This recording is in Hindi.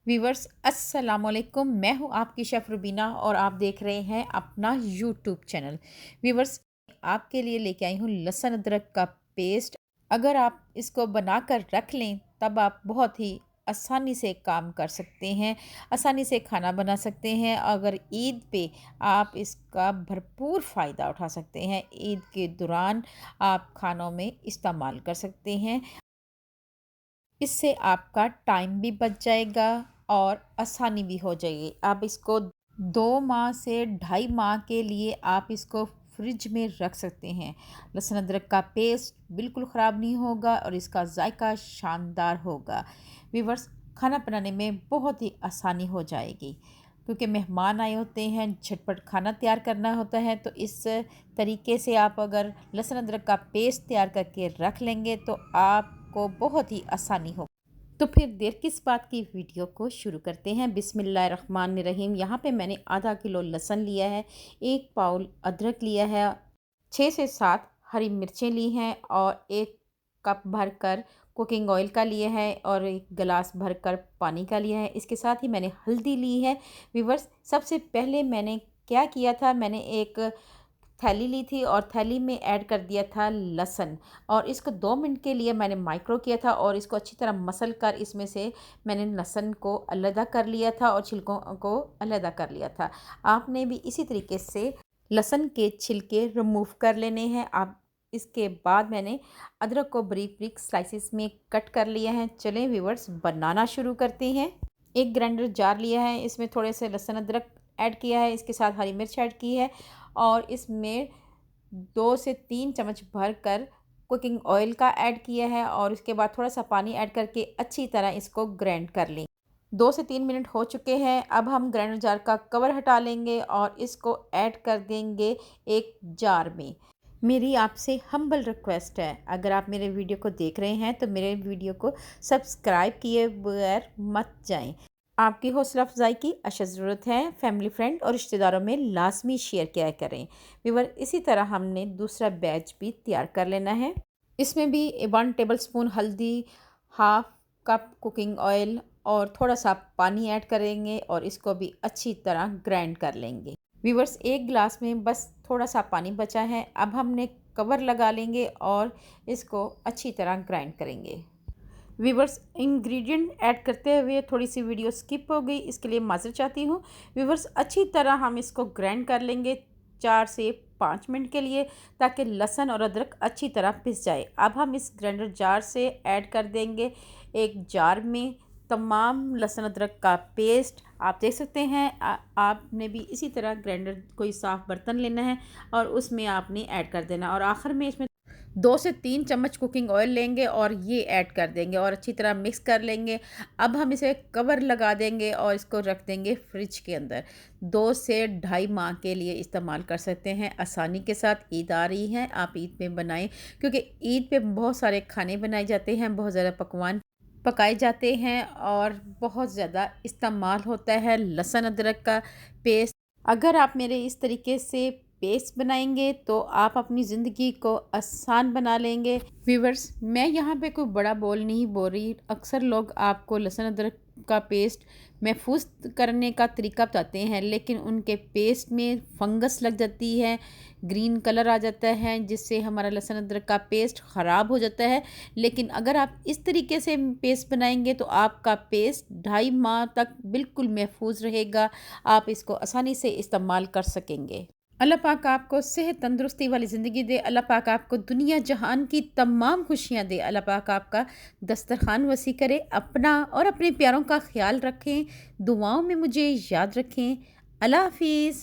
वीवर्स अस्सलाम वालेकुम। मैं हूं आपकी शेफ़ रुबीना और आप देख रहे हैं अपना यूट्यूब चैनल। वीवर्स, आपके लिए लेके आई हूं लहसुन अदरक का पेस्ट। अगर आप इसको बनाकर रख लें तब आप बहुत ही आसानी से काम कर सकते हैं, आसानी से खाना बना सकते हैं। अगर ईद पे आप इसका भरपूर फ़ायदा उठा सकते हैं। ईद के दौरान आप खानों में इस्तेमाल कर सकते हैं। इससे आपका टाइम भी बच जाएगा और आसानी भी हो जाएगी। आप इसको 2 माह से ढाई माह के लिए आप इसको फ्रिज में रख सकते हैं। लहसुन अदरक का पेस्ट बिल्कुल ख़राब नहीं होगा और इसका जायका शानदार होगा। व्यूअर्स, खाना बनाने में बहुत ही आसानी हो जाएगी क्योंकि मेहमान आए होते हैं, झटपट खाना तैयार करना होता है। तो इस तरीके से आप अगर लहसुन अदरक का पेस्ट तैयार करके रख लेंगे तो आपको बहुत ही आसानी हो। तो फिर देर किस बात की, वीडियो को शुरू करते हैं। बिस्मिल्लाहिर्रहमानिर्रहीम। यहाँ पे मैंने आधा किलो लहसुन लिया है, 1 पाउल अदरक लिया है, 6 से 7 हरी मिर्चें ली हैं और 1 कप भरकर कुकिंग ऑयल का लिया है और 1 गिलास भरकर पानी का लिया है। इसके साथ ही मैंने हल्दी ली है। व्यूअर्स, सबसे पहले मैंने क्या किया था, मैंने एक थैली ली थी और थैली में ऐड कर दिया था लहसुन और इसको 2 मिनट के लिए मैंने माइक्रो किया था और इसको अच्छी तरह मसल कर इसमें से मैंने लहसुन को अलग कर लिया था और छिलकों को अलग कर लिया था। आपने भी इसी तरीके से लहसुन के छिलके रिमूव कर लेने हैं। आप इसके बाद मैंने अदरक को बारीक बारीक स्लाइसिस में कट कर लिया है। चलें व्यूअर्स, बनाना शुरू करते हैं। एक ग्राइंडर जार लिया है, इसमें थोड़े से लहसुन अदरक ऐड किया है, इसके साथ हरी मिर्च ऐड की है और इसमें 2 से 3 चम्मच भर कर कुकिंग ऑयल का ऐड किया है और इसके बाद थोड़ा सा पानी ऐड करके अच्छी तरह इसको ग्राइंड कर लें। 2 से 3 मिनट हो चुके हैं। अब हम ग्राइंडर जार का कवर हटा लेंगे और इसको ऐड कर देंगे एक जार में। मेरी आपसे हम्बल रिक्वेस्ट है, अगर आप मेरे वीडियो को देख रहे हैं तो मेरे वीडियो को सब्सक्राइब किए बगैर मत जाएं। आपकी हौसला अफजाई की अशद ज़रूरत है। फैमिली फ्रेंड और रिश्तेदारों में लाजमी शेयर किया करें। व्यूअर, इसी तरह हमने दूसरा बैच भी तैयार कर लेना है। इसमें भी 1 टेबल स्पून हल्दी, हाफ कप कुकिंग ऑयल और थोड़ा सा पानी ऐड करेंगे और इसको भी अच्छी तरह ग्राइंड कर लेंगे। व्यूअर्स, 1 गिलास में बस थोड़ा सा पानी बचा है। अब हमने कवर लगा लेंगे और इसको अच्छी तरह ग्राइंड करेंगे। व्यूवर्स, इंग्रेडिएंट ऐड करते हुए थोड़ी सी वीडियो स्किप हो गई, इसके लिए माज़रत चाहती हूँ। व्यूवर्स, अच्छी तरह हम इसको ग्राइंड कर लेंगे 4 से 5 मिनट के लिए ताकि लहसुन और अदरक अच्छी तरह पिस जाए। अब हम इस ग्राइंडर जार से ऐड कर देंगे एक जार में तमाम लहसुन अदरक का पेस्ट। आप देख सकते हैं, आपने भी इसी तरह ग्राइंडर कोई साफ़ बर्तन लेना है और उसमें आपने ऐड कर देना और आखिर में इसमें 2 से 3 चम्मच कुकिंग ऑयल लेंगे और ये ऐड कर देंगे और अच्छी तरह मिक्स कर लेंगे। अब हम इसे कवर लगा देंगे और इसको रख देंगे फ्रिज के अंदर। 2 से ढाई माह के लिए इस्तेमाल कर सकते हैं आसानी के साथ। ईद आ रही है, आप ईद में बनाएं क्योंकि ईद पे बहुत सारे खाने बनाए जाते हैं, बहुत ज़्यादा पकवान पकाए जाते हैं और बहुत ज़्यादा इस्तेमाल होता है लहसुन अदरक का पेस्ट। अगर आप मेरे इस तरीके से पेस्ट बनाएंगे तो आप अपनी ज़िंदगी को आसान बना लेंगे। व्यूवर्स, मैं यहाँ पे कोई बड़ा बोल नहीं बोल रही। अक्सर लोग आपको लहसुन अदरक का पेस्ट महफूज करने का तरीका बताते हैं, लेकिन उनके पेस्ट में फंगस लग जाती है, ग्रीन कलर आ जाता है, जिससे हमारा लहसुन अदरक का पेस्ट ख़राब हो जाता है। लेकिन अगर आप इस तरीके से पेस्ट बनाएंगे तो आपका पेस्ट ढाई माह तक बिल्कुल महफूज रहेगा। आप इसको आसानी से इस्तेमाल कर सकेंगे। अल्लाह पाक आपको सेहत तंदुरुस्ती वाली ज़िंदगी दे। अल्लाह पाक आपको दुनिया जहान की तमाम खुशियाँ दे। अल्लाह पाक आपका दस्तरखान वसी करे। अपना और अपने प्यारों का ख्याल रखें। दुआओं में मुझे याद रखें। अल्लाह हाफिज़।